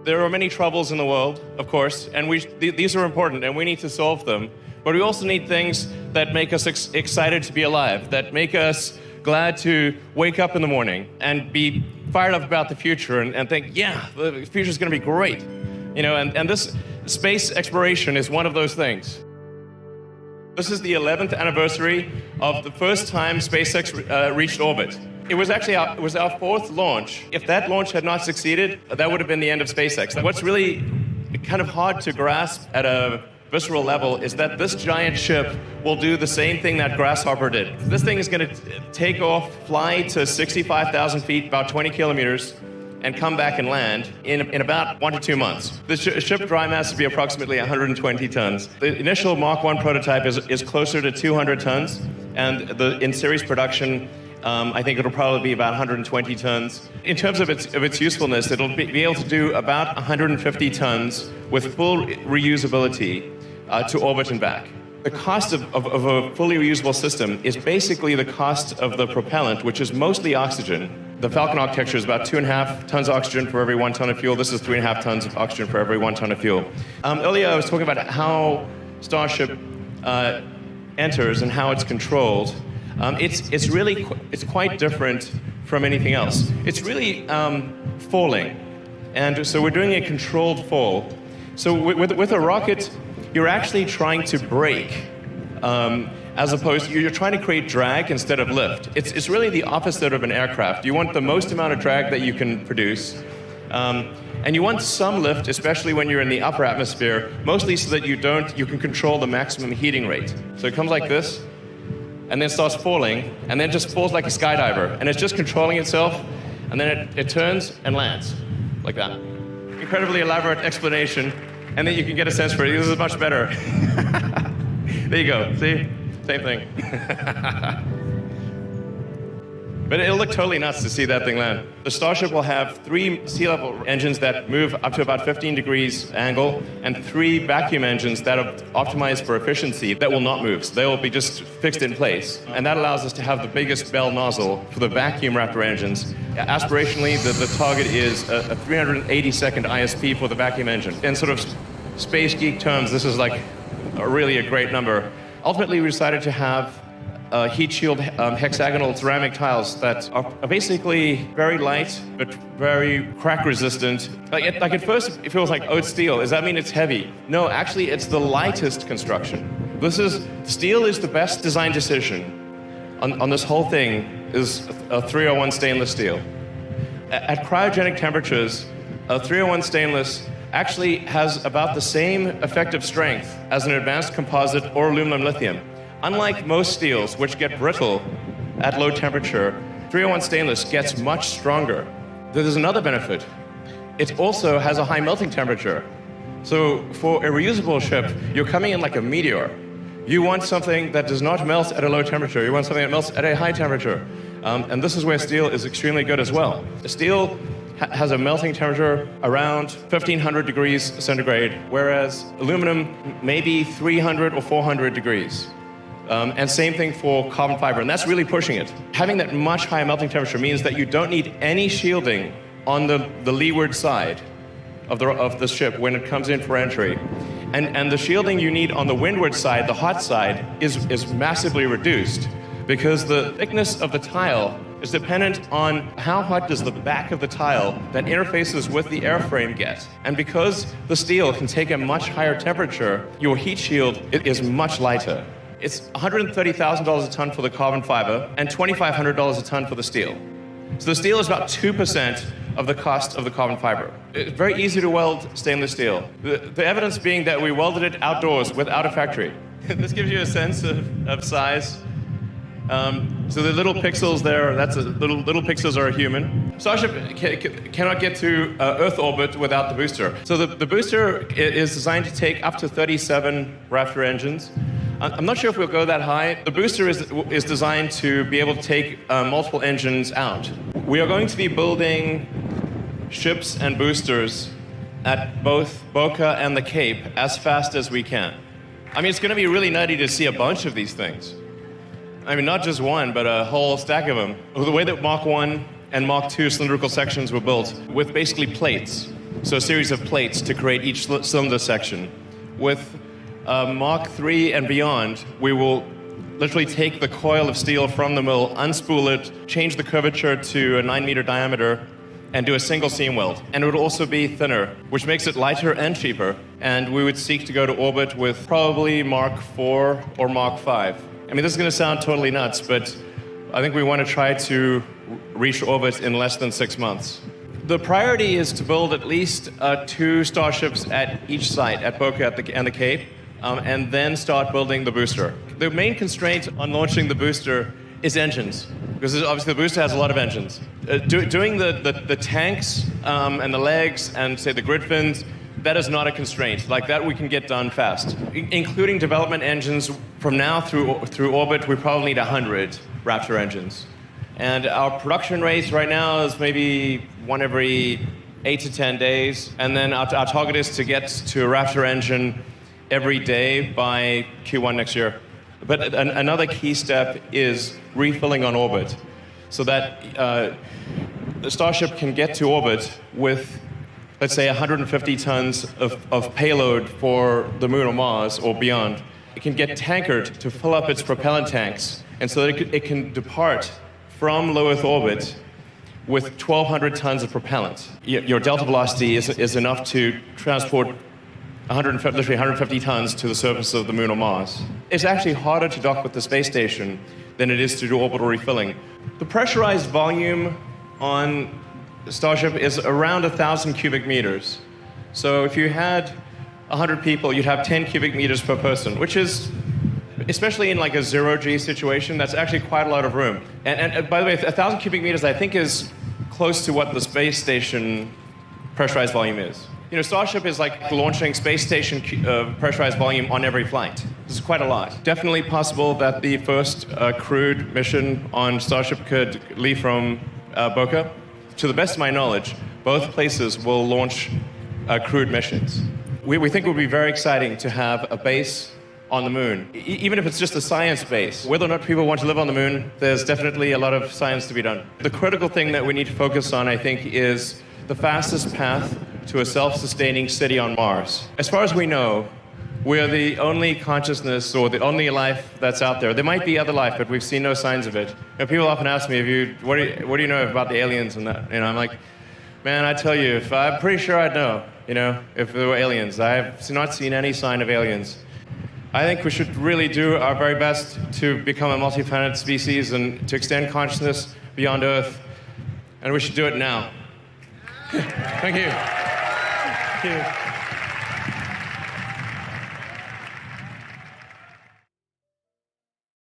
There are many troubles in the world, of course, and these are important, and we need to solve them. But we also need things that make us excited to be alive, that make us glad to wake up in the morning and be fired up about the future and think, yeah, the future's going to be great. You know, and this space exploration is one of those things. This is the 11th anniversary of the first time SpaceX reached orbit. It was actually our fourth launch. If that launch had not succeeded, that would have been the end of SpaceX. What's really kind of hard to grasp at a visceral level is that this giant ship will do the same thing that Grasshopper did. This thing is going to take off, fly to 65,000 feet, about 20 kilometers, and come back and land in about 1 to 2 months. The ship dry mass will be approximately 120 tons. The initial Mark 1 prototype is closer to 200 tons, and in series production, I think it'll probably be about 120 tons. In terms of its usefulness, it'll be able to do about 150 tons with full reusability to orbit and back. The cost of a fully reusable system is basically the cost of the propellant, which is mostly oxygen. The Falcon architecture is about 2.5 tons of oxygen for every 1 ton of fuel. This is 3.5 tons of oxygen for every 1 ton of fuel. Earlier I was talking about how Starship enters and how it's controlled. It's quite different from anything else. It's really falling, and so we're doing a controlled fall. So with a rocket, you're actually trying to brake, as opposed to you're trying to create drag instead of lift. It's really the opposite of an aircraft. You want the most amount of drag that you can produce, and you want some lift, especially when you're in the upper atmosphere, mostly so that you can control the maximum heating rate. So it comes like this, and then starts falling, and then just falls like a skydiver, and it's just controlling itself, and then it turns and lands, like that. Incredibly elaborate explanation, and then you can get a sense for it. This is much better. There you go, see? Same thing. But it'll look totally nuts to see that thing land. The Starship will have 3 sea-level engines that move up to about 15 degrees angle, and 3 vacuum engines that are optimized for efficiency that will not move. So they will be just fixed in place. And that allows us to have the biggest bell nozzle for the vacuum Raptor engines. Aspirationally, the target is a 380-second ISP for the vacuum engine. In sort of space geek terms, this is like really a great number. Ultimately, we decided to have heat shield hexagonal ceramic tiles that are basically very light but very crack resistant. Like at first it feels like, oh, it's steel. Does that mean it's heavy? No, actually it's the lightest construction. Steel is the best design decision on this whole thing is a 301 stainless steel. At cryogenic temperatures, a 301 stainless actually has about the same effective strength as an advanced composite or aluminum lithium. Unlike most steels, which get brittle at low temperature, 301 stainless gets much stronger. There's another benefit. It also has a high melting temperature. So for a reusable ship, you're coming in like a meteor. You want something that does not melt at a low temperature. You want something that melts at a high temperature. And this is where steel is extremely good as well. Steel has a melting temperature around 1,500 degrees centigrade, whereas aluminum maybe 300 or 400 degrees. And same thing for carbon fiber, and that's really pushing it. Having that much higher melting temperature means that you don't need any shielding on the leeward side of the ship when it comes in for entry. And the shielding you need on the windward side, the hot side, is massively reduced because the thickness of the tile is dependent on how hot does the back of the tile that interfaces with the airframe get. And because the steel can take a much higher temperature, your heat shield is much lighter. It's $130,000 a ton for the carbon fiber and $2,500 a ton for the steel. So the steel is about 2% of the cost of the carbon fiber. It's very easy to weld stainless steel. The evidence being that we welded it outdoors without a factory. This gives you a sense of size. So the little pixels there, little pixels are a human. Starship cannot get to Earth orbit without the booster. So the booster is designed to take up to 37 Raptor engines. I'm not sure if we'll go that high. The booster is designed to be able to take multiple engines out. We are going to be building ships and boosters at both Boca and the Cape as fast as we can. I mean, it's going to be really nutty to see a bunch of these things. I mean, not just one, but a whole stack of them. The way that Mark 1 and Mark 2 cylindrical sections were built with basically plates. So a series of plates to create each cylinder section. With Mark III and beyond, we will literally take the coil of steel from the mill, unspool it, change the curvature to a 9-meter diameter, and do a single seam weld. And it would also be thinner, which makes it lighter and cheaper. And we would seek to go to orbit with probably Mark IV or Mark V. I mean, this is going to sound totally nuts, but I think we want to try to reach orbit in less than 6 months. The priority is to build at least 2 Starships at each site, at Boca and the Cape, and then start building the booster. The main constraint on launching the booster is engines, because obviously the booster has a lot of engines. Doing the tanks and the legs and, say, the grid fins, that is not a constraint. Like that we can get done fast. Including development engines, from now through orbit, we probably need 100 Raptor engines. And our production rates right now is maybe one every 8 to 10 days. And then our target is to get to a Raptor engine every day by Q1 next year. But another key step is refilling on orbit, so that the Starship can get to orbit with, let's say, 150 tons of payload for the Moon or Mars or beyond. It can get tankered to fill up its propellant tanks, and so that it can depart from low Earth orbit with 1,200 tons of propellant. Your delta velocity is enough to transport literally 150 tons to the surface of the Moon or Mars. It's actually harder to dock with the space station than it is to do orbital refilling. The pressurized volume on Starship is around 1,000 cubic meters. So if you had 100 people, you'd have 10 cubic meters per person, which is, especially in like a zero-G situation, that's actually quite a lot of room. And by the way, 1,000 cubic meters, I think, is close to what the space station pressurized volume is. You know, Starship is like launching space station pressurized volume on every flight. This is quite a lot. Definitely possible that the first crewed mission on Starship could leave from Boca. To the best of my knowledge, both places will launch crewed missions. We think it would be very exciting to have a base on the moon, even if it's just a science base. Whether or not people want to live on the moon, there's definitely a lot of science to be done. The critical thing that we need to focus on, I think, is the fastest path to a self-sustaining city on Mars. As far as we know, we're the only consciousness or the only life that's out there. There might be other life, but we've seen no signs of it. You know, people often ask me, what do you know about the aliens and that? You know, I'm like, man, I tell you, I'm pretty sure I'd know, you know, if there were aliens. I've not seen any sign of aliens. I think we should really do our very best to become a multi-planet species and to extend consciousness beyond Earth. And we should do it now. Thank you. Thank you.